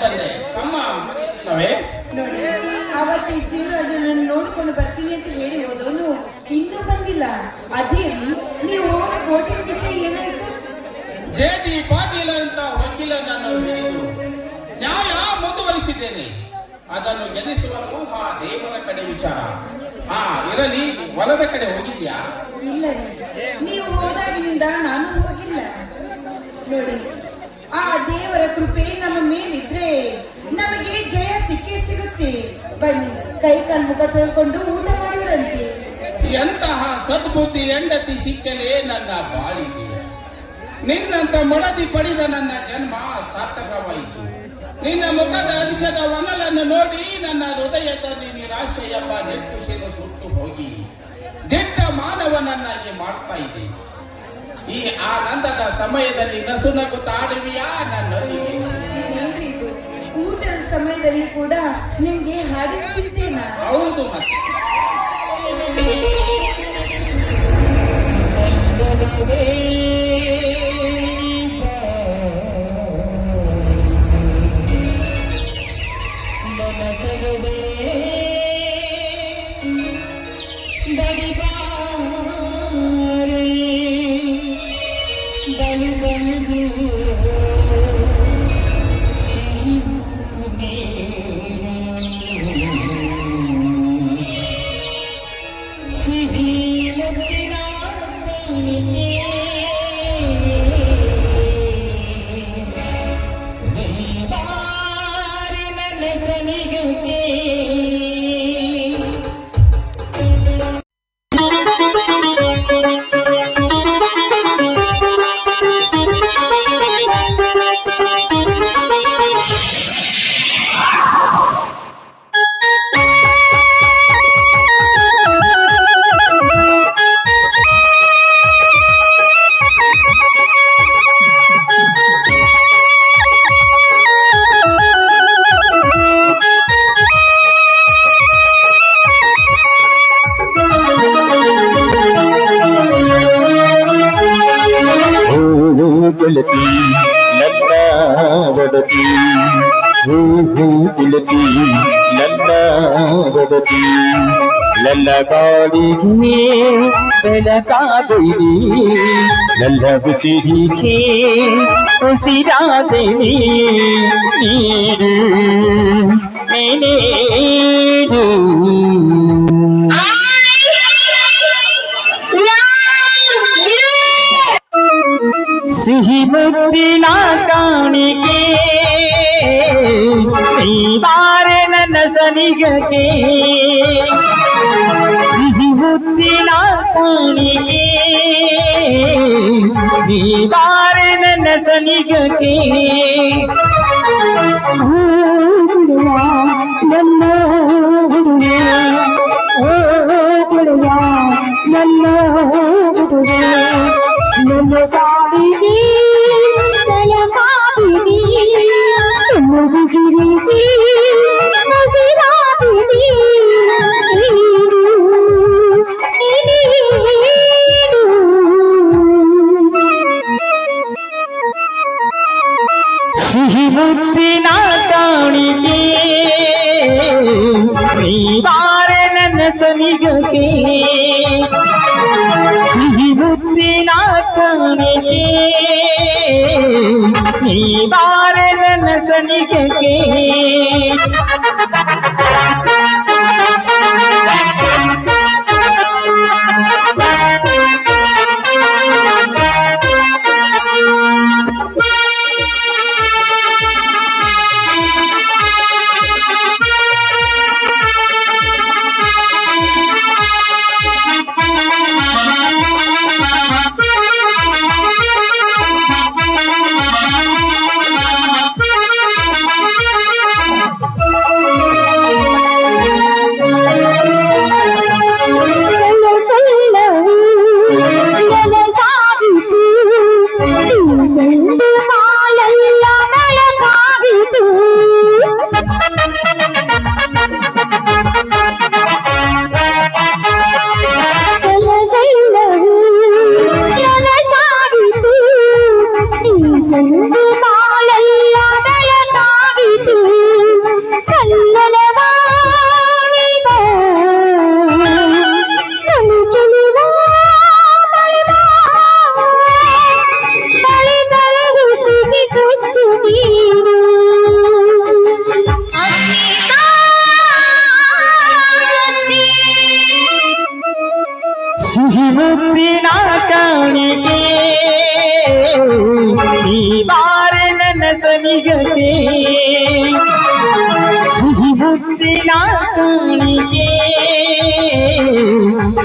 ಬಂದೆ ತಮ್ಮ ನಾವೇ ನೋಡಿ, ಅವತ್ತು ಈ ಶಿವರಾಜನನ್ನು ನೋಡಿಕೊಂಡು ಬರ್ತೀನಿ ಅಂತ ಹೇಳಿ ಹೋದವನು ಇನ್ನೂ ಬಂದಿಲ್ಲ. ಅದೇ ನೀವು ಕೋಟಿನ ವಿಷಯ ಏನಾಯ್ತು? ಜೆ.ಡಿ. ಪಾಟೀಲ ಅಂತ ವಕೀಲನನ್ನು ಹಿಡಿದು ನ್ಯಾಯ ಮುಂದುವರಿಸಿದ್ದೇನೆ. ಅದನ್ನು ಗೆಲ್ಲಿಸುವವರೆಗೂ ಆ ದೇವರ ಕಡೆ ವಿಚಾರ. ಇರಲಿ, ಹೊಲದ ಕಡೆ ಹೋಗಿದ್ಯಾ? ಇಲ್ಲ ರೀ, ನೀವು ಹೋದಾಗಿನಿಂದ ನಾನು ಹೋಗಿಲ್ಲ. ನೋಡಿ, ಆ ದೇವರ ಕೃಪೆ ನಮ್ಮ ಮೇಲಿದ್ರೆ ನಮಗೆ ಜಯ ಸಿಕ್ಕೇ ಸಿಗುತ್ತೆ. ಬನ್ನಿ, ಕೈ ಕಾಲು ಮುಖ ತೊಳ್ಕೊಂಡು ಊಟ ಮಾಡಿದ್ರಂತೆ. ಎಂತಹ ಸದ್ಬುದ್ಧಿ ಹೆಂಡತಿ ಸಿಕ್ಕಲೇ ನನ್ನ ಬಾಳಿಗೆ. ನಿನ್ನಂತ ಮಡದಿ ಪಡೆದ ನನ್ನ ಜನ್ಮ ಸಾರ್ಥಕವಾಯಿತು. ನಿನ್ನ ಮುಖದ ಹರ್ಷದ ವನಲನ್ನು ನೋಡಿ ನನ್ನ ಹೃದಯದಲ್ಲಿ ನಿರಾಶೆ ಎಂಬ ನೆಟ್ಟುಸಿರು ಸುಟ್ಟು ಹೋಗಿ ದಿಟ್ಟ ಮಾನವನನ್ನಾಗಿ ಮಾಡ್ತಾ ಇದೆ. ಈ ಆನಂದದ ಸಮಯದಲ್ಲಿ ನಸು ನಗುತ್ತಾಡುವಿಯಾ ನನ್ನೊಂದಿಗೆ? ಊಟದ ಸಮಯದಲ್ಲಿ ಕೂಡ ನಿಮ್ಗೆ ಹಾಡಿನ ಚಿಂತೆನಾ? ಹೌದು, ಮತ್ತೆ ಕುಲತಿ ನನ್ನ ಒಡತಿ, ಹೂ ಕುಲತಿ ನನ್ನ ಒಡತಿ, ನನ್ನ ಬಾಳಿಗೆ ಬೆಳಕಾದೆನಿ, ನನ್ನ ಉಸಿರಿಗೆ ಉಸಿರಾದೆನಿ, ನೀರು ನೀರು ಸಿಹಿ ಮುತ್ತಿನ ಕಾಣಿಕೆ, ಈ ಬಾರೆ ನನ್ನ ಸನಿಗಕ್ಕೆ, ಸಿಹಿ ಮುತ್ತಿನ ಕಾಣಿಕೆ, ಈ ಬಾರೆ ನನ್ನ ಸನಿಗಕ್ಕೆ, ನನ್ನ ಹುಡುಗ, ನನ್ನ ಹುಡುಗ, ನನ್ನ ಬಾಳಿಗೆ ಬೆಳಕಾದಿನಿ, ನನ್ನ ಉಸಿರಿಗೆ ಉಸಿರಾದಿನಿ, ನೀರು ನೀರು. ಸಿಹಿ ಮುತ್ತಿನ ಕಾಣಿಕೆ, ನೀ ಬಾರೆ ನನ್ನ ಸನಿಗಕ್ಕೆ, ಸಿಹಿ ಮುತ್ತಿನ ಕಾಣಿಕೆ, ನೀ ಬಾರೆ ನನ್ನ ಸನಿಗಕ್ಕೆ.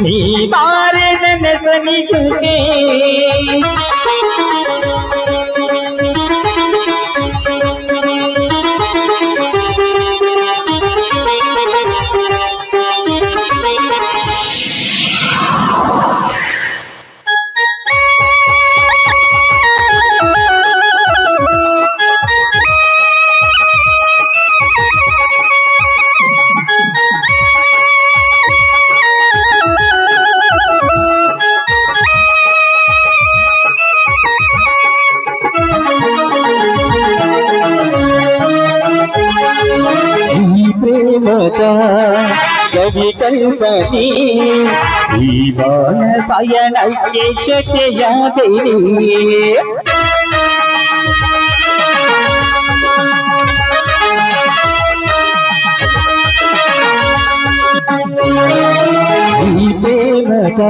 ನೀ ಬಾರೆ ನನ್ನ ಸನಿಗಕ್ಕೆ ಪ್ರೇಮದ ಕವಿ ಕಲ್ಪನೆ ಈ ಬಾಣ ಪಯಣಕ್ಕೆ ಜೊತೆಯಾದೆನಿ ಈ ಪ್ರೇಮದ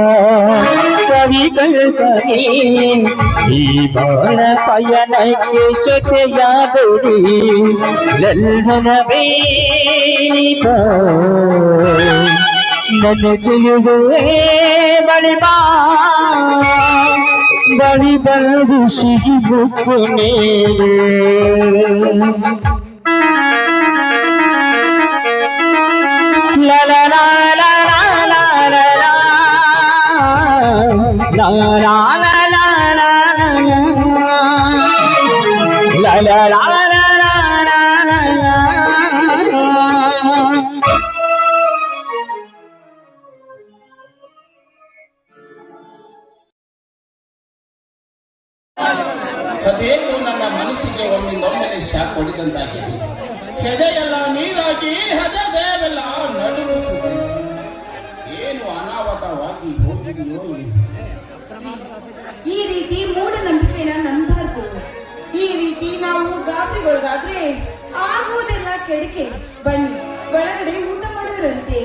ಕವಿ ಕಲ್ಪನೆ ಈ ಬಾಣ ಪಯಣಕ್ಕೆ ಜೊತೆಯಾದೆನಿ ಲಲ್ಲನ ಬೇಡ ನನ್ನ ಜೀವವೇ ಬಳಿ ಬಂದು ಸಿಗಿಬುಕ್ಕು ಮೇಲೆ la la la la la la la la la la la la la la la ಅದೇನು ನನ್ನ ಮನಸ್ಸಿಗೆ ಒಮ್ಮಿಂದೊಮ್ಮೆಲೆ ಶಾಕ್ ಹೊಡೆದಂತಾಗಿದೆ. ಹೆದೆಯೆಲ್ಲ ನೀರಾಗಿ ಹೆದೆವೆಲ್ಲ ನಡುರು ಏನು ಅನಾಹುತವಾಗಿ ಹೋಗಿದೆಯೋ. ಈ ರೀತಿ ಮೂಢನಂಬಿಕೆನ ನಂಬಾರ್ದು. ಈ ರೀತಿ ನಾವು ಗಾಬರಿಗೊಳಗಾದ್ರೆ ಆಗುವುದೆಲ್ಲ ಕೆಡಕೆ. ಬನ್ನಿ ಒಳಗಡೆ ಊಟ ಮಾಡುವರಂತೆ.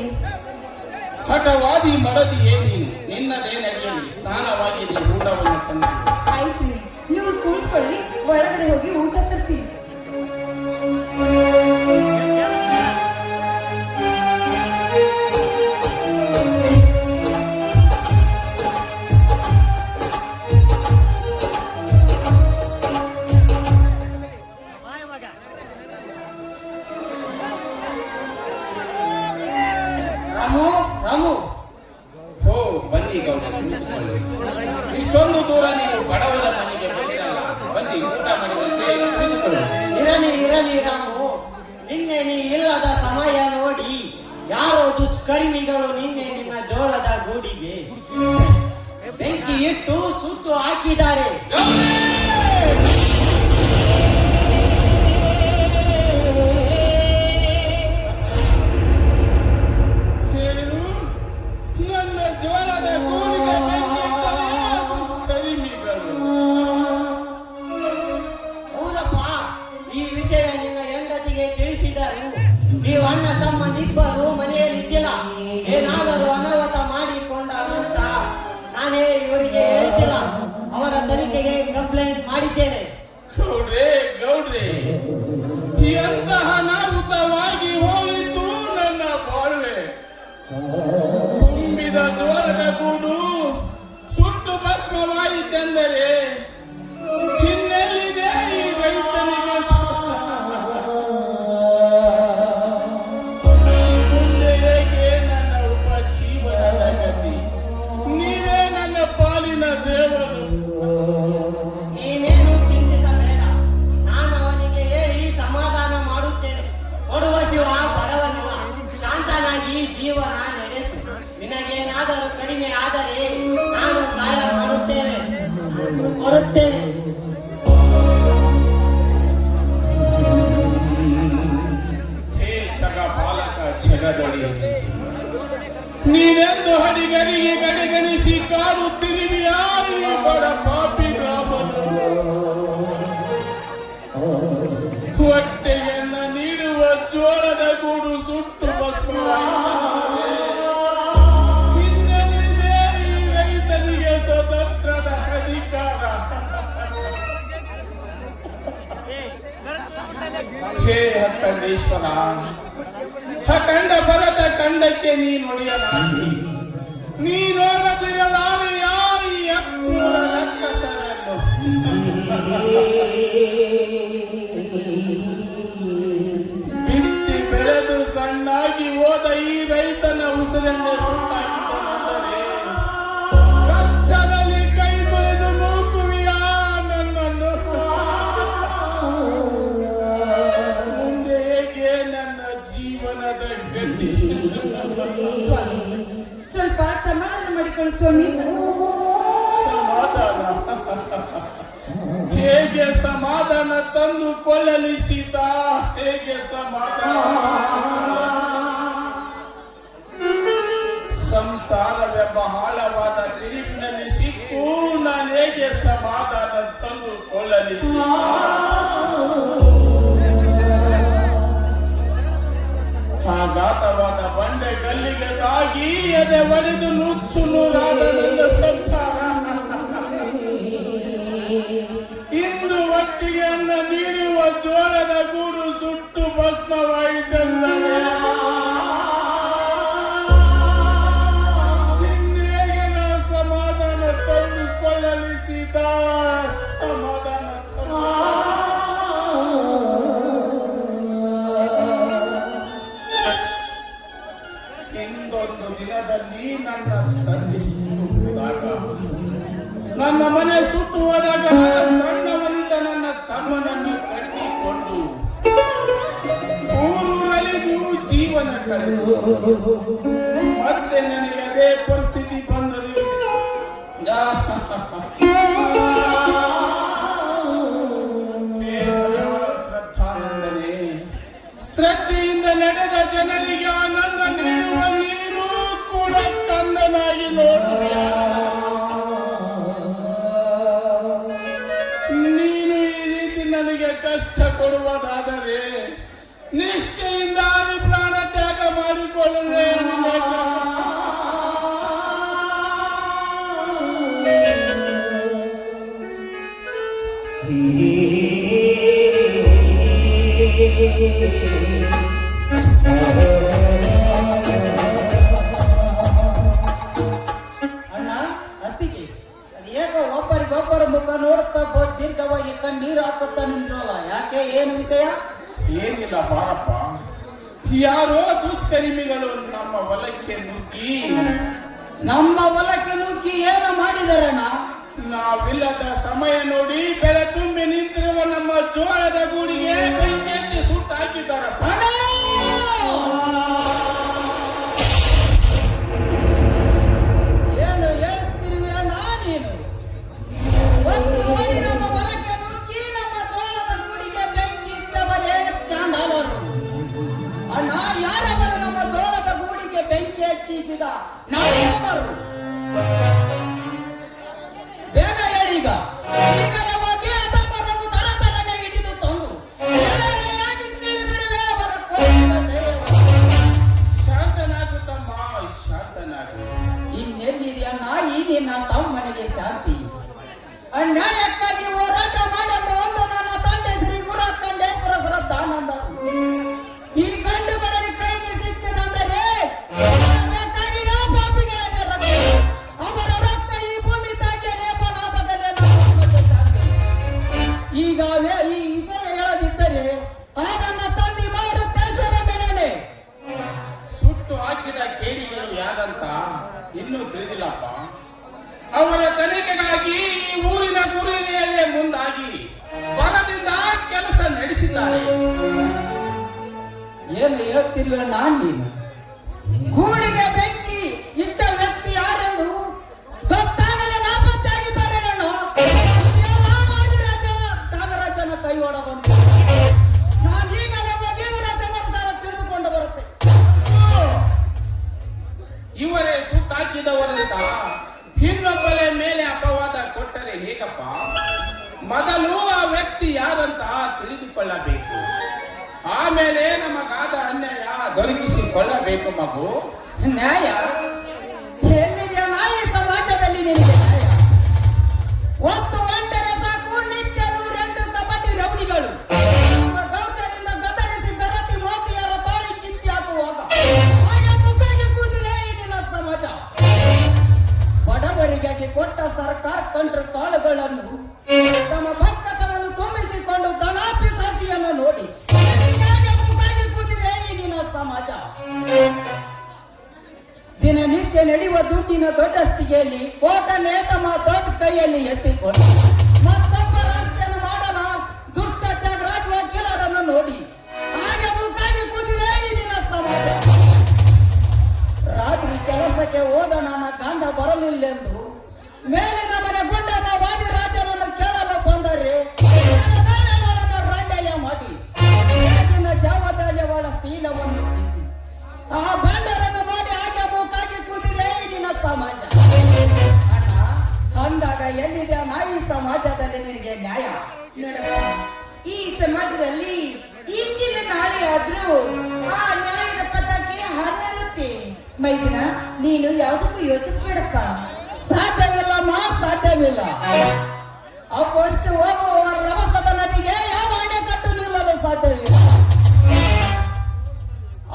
ಹಠವಾದಿ ಮಡದಿಯೇ ನೀನು, ನಿನ್ನದೇ ನಡೆಯಲಿ. ಸ್ನಾನವಾಗಿ ಊಟವನ್ನು ತಂದು ಆಯ್ತು, ನೀವು ಕೂತ್ಕೊಳ್ಳಿ, ಒಳಗಡೆ ಹೋಗಿ ಊಟ ತರ್ತೀನಿ. ರಾಮು ರಾಮು, ಹೋ ಬನ್ನಿ ಗೌಡ, ಇಷ್ಟೊಂದು ದೂರ ನೀವು ಬಡವರ ಮನೆಗೆ ಬಂದಿರಲ್ಲ. ಬನ್ನಿ ಊಟ ಮಾಡುವಂತೆ ಕುಳಿತುಕೊಳ್ಳಿ. ಇರಲಿ ರಾಮು, ನಿನ್ನೆ ನೀ ಇಲ್ಲದ ಸಮಯ ನೋಡಿ ಯಾರೋ ದುಷ್ಕರ್ಮಿಗಳು ನಿನ್ನೆ ನಿನ್ನ ಜೋಳದ ಗೂಡಿಗೆ ಬೆಂಕಿ ಇಟ್ಟು ಸುಟ್ಟು ಹಾಕಿದ್ದಾರೆ. ನನ್ನ ಜೋಳದ ಗೂಡಿಗೆ ಬೆಂಕಿ ಇಟ್ಟರೆ ದುಷ್ಕರ್ಮಿಗಳು. ಹೌದಪ್ಪ, ಈ ವಿಷಯ ನಿನ್ನ ಹೆಂಡತಿಗೆ ತಿಳಿಸಿದರು. ನೀವು ಅಣ್ಣ ತಮ್ಮನಿಬ್ಬರು ಮನೆಯಲ್ಲಿದ್ದಿಲ್ಲ, ಏನಾದರೂ ಅನಾಹುತ ಮಾಡಿಕೊಂಡಂತ ನಾನೇ ಇವರಿಗೆ ಹೇಳಿದ್ದಿಲ್ಲ. ಅವರ ತನಿಖೆಗೆ ಕಂಪ್ಲೇಂಟ್ ಮಾಡಿದ್ದೇನೆ. ಗೌಡ್ರೆ ಗೌಡ್ರೆ, ಎಂತಹ ಅನಾಹುತವಾಗಿ ಹೋಯಿತು ನನ್ನ ಬಾಳ್ವೆ. ತುಂಬಿದ ಜೋಳದ ಗೂಡು ಸುಟ್ಟು ಭಸ್ಮವಾಯಿತೆಂದರೆ ಇನ್ನೆಲ್ಲಿದೆ ಈ ರೈತನಿಗೆ ಮುಂದೆ ಹೇಗೆ ನನ್ನ ಉಪಜೀವನದ ಗತಿ? ನೀವೇ ನನ್ನ ಪಾಲಿನ ದೇವರು. ನೀನೇನು ಚಿಂತಿಸಬೇಡ, ನಾನು ಅವನಿಗೆ ಹೇಳಿ ಸಮಾಧಾನ ಮಾಡುತ್ತೇನೆ. ಕೊಡುವ ಶಿವ ಬಡವನಲ್ಲ, ಶಾಂತನಾಗಿ ಜೀವನ ನಡೆಸು. ನಿನಗೇನಾದರೂ ಕಡಿಮೆ ಆದರೆ ನಾನು ಸಹಾಯ ಮಾಡುತ್ತೇನೆ, ಬರುತ್ತೇನೆ. ಹೇ ಜಗ ಬಾಲಕ ಜಗದೊಡೆಯ, ನೀನೆಂದು ಹಡಿಗರಿಗೆ ಗಡಿಗಣಿಸಿ ಕಾಡುತ್ತಿರುವಿ ಯಾರು ಈ ಬಡ ಪಾಪಿ ರಾಮನು? ಹೊಟ್ಟೆಯನ್ನ ನೀಡುವ ಜೋಳದ ಗೂಡು ಸುಟ್ಟು ಭಸ್ಮವಾಯಿತೆ. ಇನ್ನೆಲ್ಲಿದೆ ಈ ರೈತನಿಗೆ ಸ್ವತಂತ್ರದ ಅಧಿಕಾರ? ಹೇ ಅಖಂಡೇಶ್ವರ, ಅಖಂಡ ಬರದ ಖಂಡಕ್ಕೆ ನೀ ನುಡಿಯಲಾಗಿ ನೀನೋಗದಿರಲಾರೆ ಯಾರಿ ಅಕ್ರೂರ ರಕ್ಕಸರನ್ನು. ಬಿತ್ತಿ ಬೆಳೆದು ಸಣ್ಣಾಗಿ ಹೋದ ಈ ರೈತನ ಉಸಿರನ್ನೇ ಸುಟ್ಟಾಕಿದನೆಂದರೆ ಕಷ್ಟದಲ್ಲಿ ಕೈ ತೊಳೆದು ನೂಕುವಿಯಾ ನನ್ನನ್ನು. ಮುಂದೆ ಹೇಗೆ ನನ್ನ ಜೀವನದ ಗತಿ? ಸ್ವಲ್ಪ ಸಮಾಧಾನ ಮಾಡಿಕೊಳ್ಳು ಸ್ವಾಮಿ. ಸಮಾಧಾನ ಹೇಗೆ ಸಮಾಧಾನ ತಂದು ಕೊಳ್ಳಲಿ ಸೀತಾ? ಹೇಗೆ ಸಮಾಧಾನ? ಸಂಸಾರವೆಂಬ ಆಳವಾದ ತಿರುವಿನಲ್ಲಿ ಸಿಕ್ಕು ನಾನು ಹೇಗೆ ಸಮಾಧಾನ ತಂದು ಕೊಳ್ಳಲಿ ಸೀತಾ? ಆಘಾತವಾದ ಬಂಡೆ ಗಲ್ಲಿಗೆ ತಾಗಿ ಎದೆ ಒಡೆದು ನುಚ್ಚು ನೂರಾದ ನನ್ನ ಸಂಸಾರ ಇಂದು ಒಟ್ಟಿಗೆ ಅನ್ನ ನೀಡುವ ಜೋಳದ ಗೂಡು ಸುಟ್ಟು ಭಸ್ಮವಾಯಿತೆಂದರೆ ಇನ್ನೇಗೆ ನಾ ಸಮಾಧಾನ ತಂದುಕೊಳ್ಳಲಿ ಸೀತಾ? ಸಮಾಧಾನ ಇಂದೊಂದು ದಿನದಲ್ಲಿ ನನ್ನ ತಂದೆ ಸುಟ್ಟು ಹೋದಾಗ, ನನ್ನ ಮನೆ ಸುಟ್ಟು ಹೋದಾಗ ಸಣ್ಣವನಿದ್ದ ನನ್ನ ತಮ್ಮನನ್ನು ಕಟ್ಟಿಕೊಂಡು ಊರಲ್ಲಿದ್ದು ಜೀವನ ಕಳೆದು ಮತ್ತೆ ನನಗೆ ಅದೇ ಪರಿಸ್ಥಿತಿ ಬಂದದು. ಶ್ರದ್ಧಾನಂದನೆ ಶ್ರದ್ಧೆಯಿಂದ ನಡೆದ ಜನರಿಗೆ ಆನಂದ ನೀಡುವ ನೀರು ಕೂಡ ಕಂದನಾಗಿ ನೋಡುವ. ನೀನು ಈ ರೀತಿ ನನಗೆ ಕಷ್ಟ ಕೊಡುವುದಾದರೆ ನಿಷ್ಠೆಯಿಂದ ಪ್ರಾಣ ತ್ಯಾಗ ಮಾಡಿಕೊಳ್ಳುವೆ. ಅಣ್ಣ ಅತ್ತಿಗೆ ಅದೇಗ ಒಬ್ಬರಿಗೊಬ್ಬರ ಮುಖ ನೋಡುತ್ತಾ ದೀರ್ಘವಾಗಿ ಕಣ್ಣೀರು ಹಾಕುತ್ತಾ ನಿಂದ್ರಲ್ಲ, ಯಾಕೆ? ಏನು ವಿಷಯ? ಏನಿಲ್ಲ ಬಾರಪ್ಪ, ಯಾರೋ ದುಷ್ಕರ್ಮಿಗಳು ನಮ್ಮ ಹೊಲಕ್ಕೆ ನುಗ್ಗಿ ಏನು ಮಾಡಿದಾರಣ್ಣ? ನಾವಿಲ್ಲದ ಸಮಯ ನೋಡಿ ಬೆಳೆ ತುಂಬಿ ನಿಂತಿರುವ ನಮ್ಮ ಜೋಳದ ಗೂಡಿಗೆ ಬೆಂಕಿ ಸುಟ್ಟು ಹಾಕಿದ್ದಾರಪ್ಪ. ಏನು ಹೇಳ್ತಿರುವೆ ಅಣ್ಣ ನೀನು? ಒಂದು ನೋಡಿ ನಮ್ಮ ಹೊಲಕ್ಕೆ ನುಗ್ಗಿ ನಮ್ಮ ಜೋಳದ ಗೂಡಿಗೆ ಬೆಂಕಿ ಇಟ್ಟವರೇ ಚಾಂಡಾಲರು. ಅಣ್ಣ, ಯಾರವರು ನಮ್ಮ ಜೋಳದ ಗೂಡಿಗೆ ಬೆಂಕಿ ಹಚ್ಚಿಸಿದ? ನಾವೆಲ್ಲರೂ ಬೇಗ ಹೇಳಿ. ಈಗ ಹೋಗಿ ಅದಮ್ಮರನ್ನು ತರತರನೆ ಹಿಡಿದು ತಂದು ಸಿಳಿಬಿಡುವೆ. ಅವರ ಶಾಂತನಾಗು ತಮ್ಮ, ಶಾಂತನಾಗು. ಇನ್ನೆಲ್ಲಿದೆಯಣ್ಣ ಈ ನಿನ್ನ ತಮ್ಮನಿಗೆ ಶಾಂತಿ? ಅನ್ಯಾಯಕ್ಕಾಗಿ ಹೋರಾಟ ಮಾಡಲು ಒಂದು ನನ್ನ ತಂದೆ ಶ್ರೀ ಗುರು ಕಂಡೇಶ್ವರ ಶ್ರದ್ಧಾನಂದ ಈ ಗಂಡು ಬಡರ ಕೈಗೆ ಸಿಕ್ಕಿದಂದರೆ ಅವರ ರಕ್ತ ಈ ಭೂಮಿ ತಾಯಿಯ ಲೇಪನಾದದಲ್ಲಿ ಈಗ ಈ ವಿಷಯ ಹೇಳದಿದ್ದರೆ ಆ ನನ್ನ ತಂದೆ ಮಾರುತೇಶ್ವರ ಮೇಲನೆ ಸುಟ್ಟು ಹಾಕಿದ ಕೇಡಿಗಳು ಯಾರಂತ ಇನ್ನೂ ತಿಳಿದಿಲ್ಲಪ್ಪ. ಅವರ ತನಿಖೆಗಾಗಿ ಈ ಊರಿನ ಗುರಿಯಲ್ಲೇ ಮುಂದಾಗಿ ಬಲದಿಂದ ಕೆಲಸ ನಡೆಸಿದ್ದಾರೆ. ಏನು ಹೇಳ್ತಿರುವೆ ನೀನು? ಗೂಡಿಗೆ ಬೆಂಕಿ ಇಟ್ಟ ವ್ಯಕ್ತಿ ಯಾರೆಂದು ಗೊತ್ತಾಗಲೇ ನಾಪತ್ತೆಯಾಗಿದ್ದಾರೆ. ತ್ಯಾಗರಾಜನ ಕೈ ಒಳಗೊಂಡು ನಾನೀಗ ನಮ್ಮ ದೇವರಾಜ ಮನಸಾರ ತಿಳಿದುಕೊಂಡು ಬರುತ್ತೆ. ಇವರೇ ಸುಟ್ಟಾಕಿದವರಂತ ಇನ್ನೊಬ್ಬರ ಮೇಲೆ ಅಪವಾದ ಕೊಟ್ಟರೆ ಹೇಗಪ್ಪ? ಮೊದಲು ಆ ವ್ಯಕ್ತಿ ಯಾರಂತ ತಿಳಿದುಕೊಳ್ಳಬೇಕು, ಆಮೇಲೆ ನಮಗಾದ ಅನ್ಯಾಯ ದೊರಕಿಸಿಕೊಳ್ಳಬೇಕು ಮಗು. ನ್ಯಾಯ ಎಲ್ಲಿದೆಯಾ ನಾಯಿ ಸಮಾಜದಲ್ಲಿ ನಿನಗೆ ನ್ಯಾಯ? ಒತ್ತು ಒಂಟರೆ ಸಾಕು ನಿತ್ಯ 108 ಕಬಡ್ಡಿ ರೌಡಿಗಳು ನಮ್ಮ ಗೌಚರಿಂದ ಗದರಿಸಿ ಗರತಿ ಮೋತಿಯರ ತಾಳಿ ಕಿತ್ತಿ ಹಾಕುವಾಗ ಮುಖಕ್ಕೆ ಕೂದಿದೆ ಈ ನಿನ್ನ ಸಮಾಜ. ನಡೆಯುವ ದುಡ್ಡಿನ ದೊಡ್ಡಸ್ತಿಗೆಯಲ್ಲಿ ಕೋಟ ನೇತಮ ದೊಡ್ಡ ಕೈಯಲ್ಲಿ ಎತ್ತಿಕೊಂಡು ಮತ್ತೊಬ್ಬ ರಸ್ತೆಯನ್ನು ಮಾಡಲು ದುಷ್ಟ ತ್ಯಾಗರಾಜ ವಕೀಲರನ್ನು ನೋಡಿ ಹಾಗೆ ಮುಖಾಗಿ ಕೂದಿದೆ ಈ ನಿನ್ನ ಸಮಾಜ. ರಾತ್ರಿ ಕೆಲಸಕ್ಕೆ ಹೋದ ನನ್ನ ಗಂಡ ಬರಲಿಲ್ಲೆಂದು ಮೇಲಿನ ಮನೆ ಗುಂಡಮ್ಮ ವಾದಿ ರಾಜನನ್ನು ಕೇಳಲು ಬಂದರೆ ರಂಡಯ್ಯ ಮಾಡಿ ಬೆಳಗಿನ ಜಾವದಲ್ಲಿ ಅವಳ ಶೀಲವನ್ನು ಇಟ್ಟು ಆ ಬಂಡರನ್ನು ನೋಡಿ ಹಾಗೆ ಮೂಕಾಗಿ ಕೂತಿದೆ ನಿನ್ನ ಸಮಾಜ. ಅಣ್ಣ ಅಂದಾಗ ಎಲ್ಲಿದೆ ಈ ಸಮಾಜದಲ್ಲಿ ನಿನಗೆ ನ್ಯಾಯ? ನೋಡಪ್ಪ, ಈ ಸಮಾಜದಲ್ಲಿ ಇಂದಿನ ನಾಳೆ ಆದ್ರೂ ಆ ನ್ಯಾಯದ ಪದಕ್ಕೆ ಹಾರಾಡುತ್ತೆ. ಮೈದುನ, ನೀನು ಯಾವುದಕ್ಕೂ ಯೋಚಿಸ್ಬೇಡಪ್ಪ. ಸಾಧ್ಯವಿಲ್ಲಮ್ಮ, ಸಾಧ್ಯವಿಲ್ಲ. ಅಪ್ಪಂಚು ಹೋಗುವ ರಭಸದ ನದಿಗೆ ಯಾವ ಅಣೆಕಟ್ಟು ನಿಲ್ಲಲು ಸಾಧ್ಯವಿಲ್ಲ.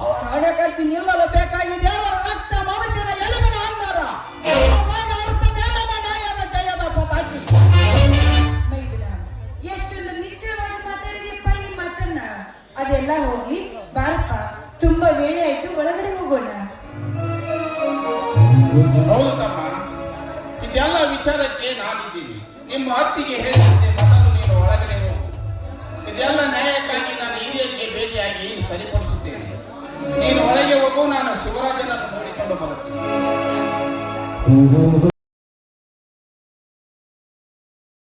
ಅವರ ಅಣೆಕಟ್ಟು ನಿಲ್ಲಲು ಬೇಕಾಗಿದೆ ಅವರ ರಕ್ತ ಮನುಷ್ಯನ ಎಲುಬಿನ ಅಂಗಾರ. ಅವಾಗ ಅರ್ಥದೇ ನಮ್ಮ ನ್ಯಾಯದ ಜಯದ ಪತಾಕಿ. ಮೈದುನ, ಎಷ್ಟೊಂದು ನಿಶ್ಚಯವಾಗಿ ಮಾತಾಡಿದೆಯಪ್ಪ ಈ ಮಾತನ್ನ. ಅದೆಲ್ಲ ಹೋಗ್ಲಿ, ಬಾರಪ್ಪ, ತುಂಬಾ ವೇಳೆ ಆಯ್ತು, ಒಳಗಡೆ ಹೋಗೋಣ. ಹೌದು ತಮ್ಮ, ಇದೆಲ್ಲ ವಿಚಾರಕ್ಕೆ ನಾನಿದ್ದೀನಿ. ನಿಮ್ಮ ಅತ್ತಿಗೆ ಹೇಳಿದಂತೆ ಮೊದಲು ನೀನು ಒಳಗಡೆ ಹೋಗು. ಇದೆಲ್ಲ ನ್ಯಾಯಕ್ಕಾಗಿ ನಾನು ಹಿರಿಯರಿಗೆ ಭೇಟಿಯಾಗಿ ಸರಿಪಡಿಸುತ್ತೇನೆ. ನೀನು ಒಳಗೆ ಹೋಗು, ನಾನು ಶಿವರಾಜನನ್ನು ನೋಡಿಕೊಂಡು ಬರುತ್ತೇನೆ.